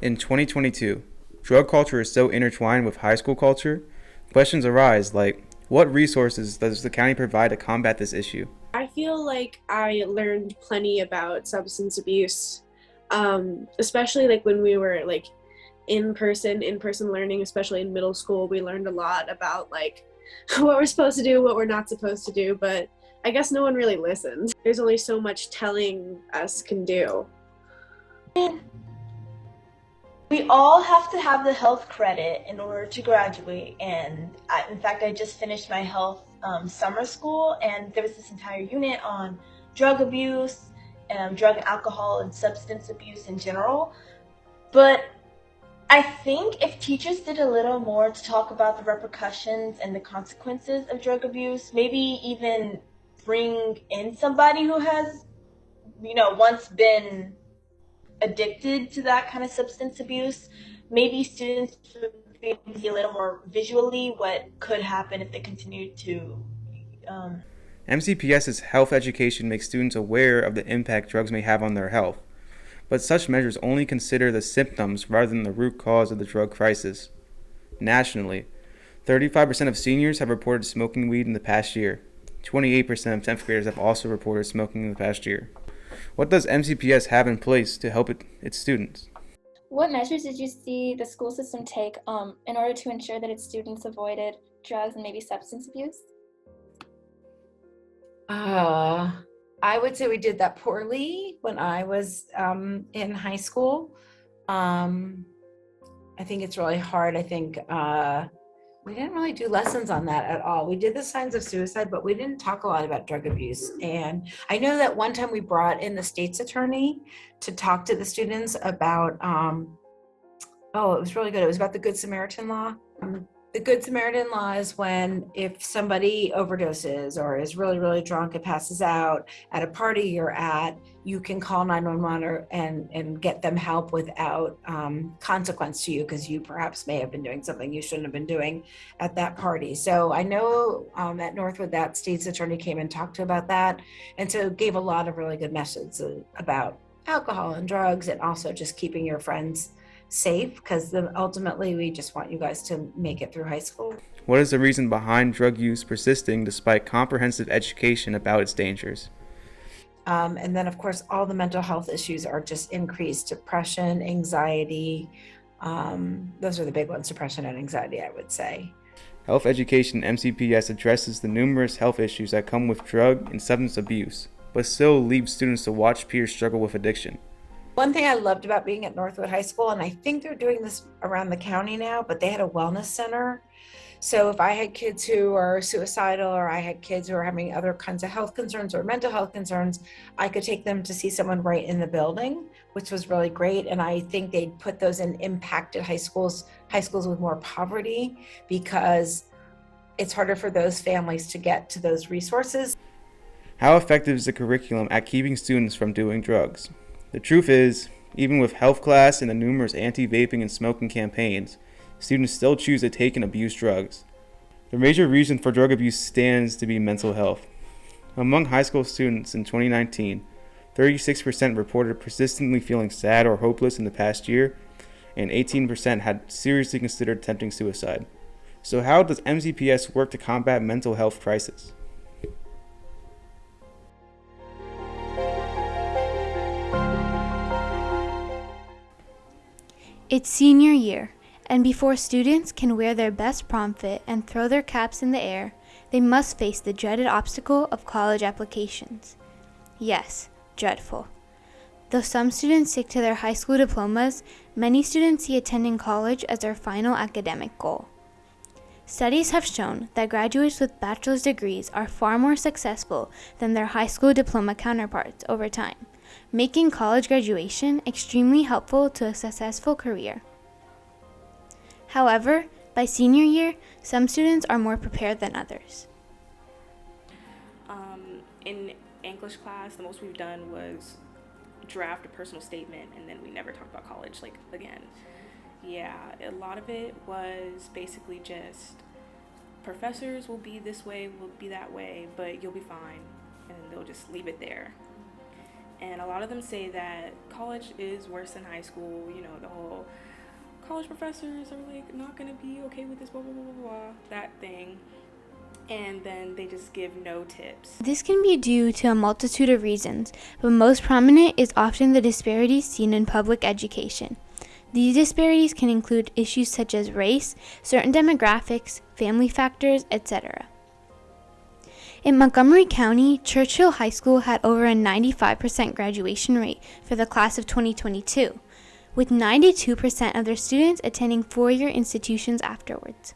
In 2022, drug culture is so intertwined with high school culture, questions arise like, what resources does the county provide to combat this issue? I feel like I learned plenty about substance abuse, especially like when we were like in person learning, especially in middle school. We learned a lot about like what we're supposed to do, what we're not supposed to do, but I guess no one really listens. There's only so much telling us can do. We all have to have the health credit in order to graduate. And in fact, I just finished my health summer school, and there was this entire unit on drug abuse, drug, alcohol, and substance abuse in general. But I think if teachers did a little more to talk about the repercussions and the consequences of drug abuse, maybe even bring in somebody who has, once been addicted to that kind of substance abuse, maybe students would be able to see a little more visually what could happen if they continued to. MCPS's health education makes students aware of the impact drugs may have on their health, but such measures only consider the symptoms rather than the root cause of the drug crisis. Nationally, 35% of seniors have reported smoking weed in the past year. 28% of 10th graders have also reported smoking in the past year. What does MCPS have in place to help its students? What measures did you see the school system take in order to ensure that its students avoided drugs and maybe substance abuse? I would say we did that poorly when I was in high school. I think it's really hard. I think we didn't really do lessons on that at all. We did the signs of suicide, but we didn't talk a lot about drug abuse. And I know that one time we brought in the state's attorney to talk to the students about, it was really good. It was about the Good Samaritan law. The Good Samaritan law is when if somebody overdoses or is really, really drunk and passes out at a party you're at, you can call 911 and get them help without consequence to you because you perhaps may have been doing something you shouldn't have been doing at that party. So I know at Northwood that state's attorney came and talked to about that, and so gave a lot of really good messages about alcohol and drugs and also just keeping your friends safe, because ultimately we just want you guys to make it through high school. What is the reason behind drug use persisting despite comprehensive education about its dangers? And then, of course, all the mental health issues are just increased. Depression, anxiety, those are the big ones, depression and anxiety, I would say. Health education MCPS addresses the numerous health issues that come with drug and substance abuse, but still leaves students to watch peers struggle with addiction. One thing I loved about being at Northwood High School, and I think they're doing this around the county now, but they had a wellness center. So if I had kids who are suicidal or I had kids who are having other kinds of health concerns or mental health concerns, I could take them to see someone right in the building, which was really great. And I think they'd put those in impacted high schools with more poverty, because it's harder for those families to get to those resources. How effective is the curriculum at keeping students from doing drugs? The truth is, even with health class and the numerous anti-vaping and smoking campaigns, students still choose to take and abuse drugs. The major reason for drug abuse stands to be mental health. Among high school students in 2019, 36% reported persistently feeling sad or hopeless in the past year, and 18% had seriously considered attempting suicide. So how does MCPS work to combat mental health crisis? It's senior year, and before students can wear their best prom fit and throw their caps in the air, they must face the dreaded obstacle of college applications. Yes, dreadful. Though some students stick to their high school diplomas, many students see attending college as their final academic goal. Studies have shown that graduates with bachelor's degrees are far more successful than their high school diploma counterparts over time, making college graduation extremely helpful to a successful career. However, by senior year, some students are more prepared than others. In English class, the most we've done was draft a personal statement, and then we never talked about college, again. Yeah, a lot of it was basically just professors will be this way, will be that way, but you'll be fine, and they'll just leave it there. And a lot of them say that college is worse than high school. You know, the whole college professors are like not gonna be okay with this, blah blah blah blah blah, that thing. And then they just give no tips. This can be due to a multitude of reasons, but most prominent is often the disparities seen in public education. These disparities can include issues such as race, certain demographics, family factors, etc. In Montgomery County, Churchill High School had over a 95% graduation rate for the class of 2022, with 92% of their students attending four-year institutions afterwards.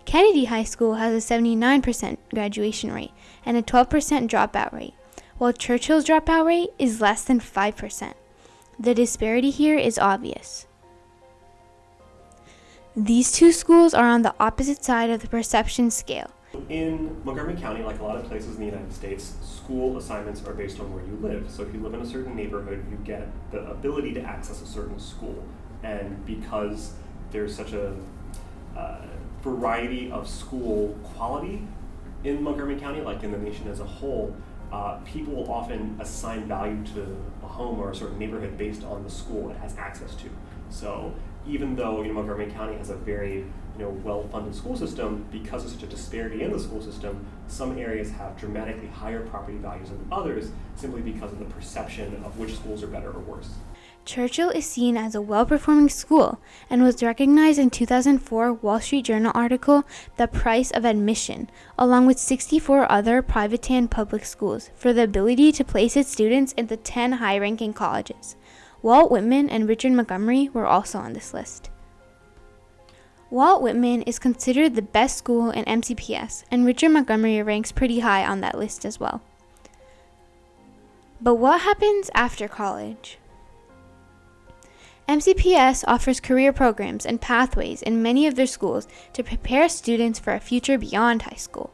Kennedy High School has a 79% graduation rate and a 12% dropout rate, while Churchill's dropout rate is less than 5%. The disparity here is obvious. These two schools are on the opposite side of the perception scale. In Montgomery County, like a lot of places in the United States, school assignments are based on where you live. So if you live in a certain neighborhood, you get the ability to access a certain school. And because there's such a variety of school quality in Montgomery County, like in the nation as a whole, people will often assign value to a home or a certain neighborhood based on the school it has access to. So even though Montgomery County has a very well-funded school system, because of such a disparity in the school system, some areas have dramatically higher property values than others simply because of the perception of which schools are better or worse. Churchill is seen as a well-performing school and was recognized in 2004 Wall Street Journal article, The Price of Admission, along with 64 other private and public schools, for the ability to place its students in the 10 high-ranking colleges. Walt Whitman and Richard Montgomery were also on this list. Walt Whitman is considered the best school in MCPS, and Richard Montgomery ranks pretty high on that list as well. But what happens after college? MCPS offers career programs and pathways in many of their schools to prepare students for a future beyond high school.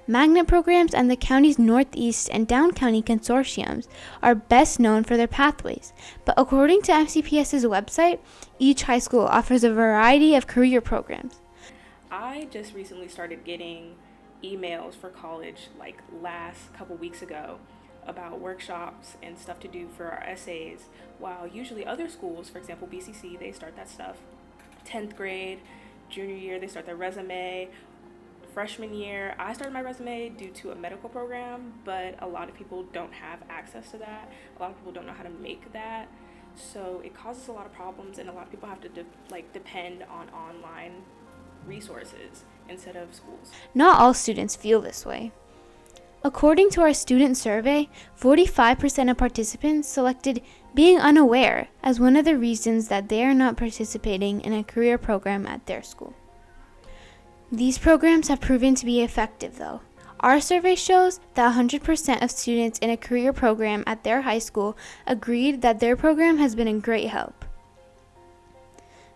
Magnet programs and the county's Northeast and Down County consortiums are best known for their pathways, but according to MCPS's website, each high school offers a variety of career programs. I just recently started getting emails for college, like last couple weeks ago, about workshops and stuff to do for our essays, while usually other schools, for example BCC, they start that stuff 10th grade, junior year, they start their resume. Freshman year, I started my resume due to a medical program, but a lot of people don't have access to that. A lot of people don't know how to make that. So it causes a lot of problems, and a lot of people have to depend on online resources instead of schools. Not all students feel this way. According to our student survey, 45% of participants selected being unaware as one of the reasons that they are not participating in a career program at their school. These programs have proven to be effective, though. Our survey shows that 100% of students in a career program at their high school agreed that their program has been a great help.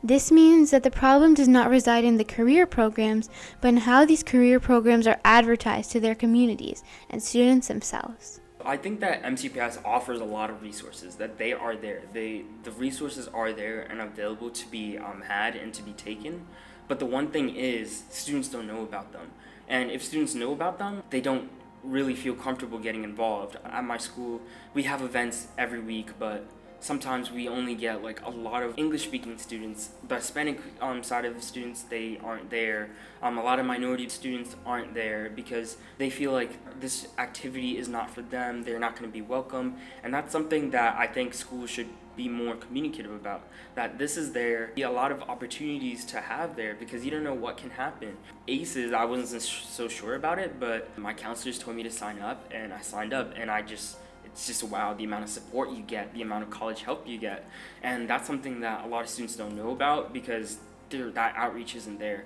This means that the problem does not reside in the career programs, but in how these career programs are advertised to their communities and students themselves. I think that MCPS offers a lot of resources, that they are there. The resources are there and available to be had and to be taken. But the one thing is, students don't know about them. And if students know about them, they don't really feel comfortable getting involved. At my school, we have events every week, but sometimes we only get like a lot of English-speaking students. The Hispanic side of the students, they aren't there. A lot of minority students aren't there because they feel like this activity is not for them, they're not going to be welcome. And that's something that I think schools should be more communicative about, that this is there, a lot of opportunities to have there because you don't know what can happen. ACEs, I wasn't so sure about it, but my counselors told me to sign up and I signed up, and it's just wow, the amount of support you get, the amount of college help you get. And that's something that a lot of students don't know about because that outreach isn't there.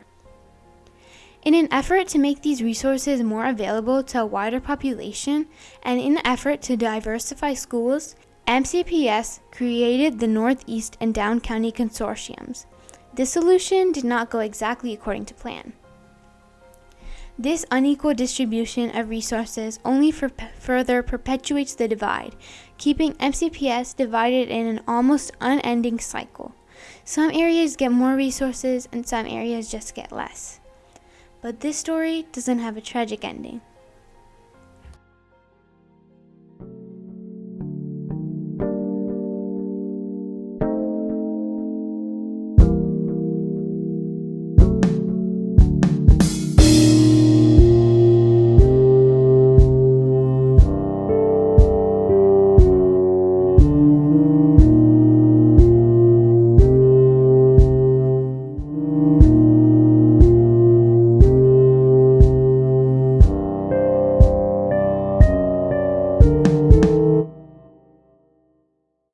In an effort to make these resources more available to a wider population, and in an effort to diversify schools, MCPS created the Northeast and Down County consortiums. This solution did not go exactly according to plan. This unequal distribution of resources only further perpetuates the divide, keeping MCPS divided in an almost unending cycle. Some areas get more resources and some areas just get less. But this story doesn't have a tragic ending.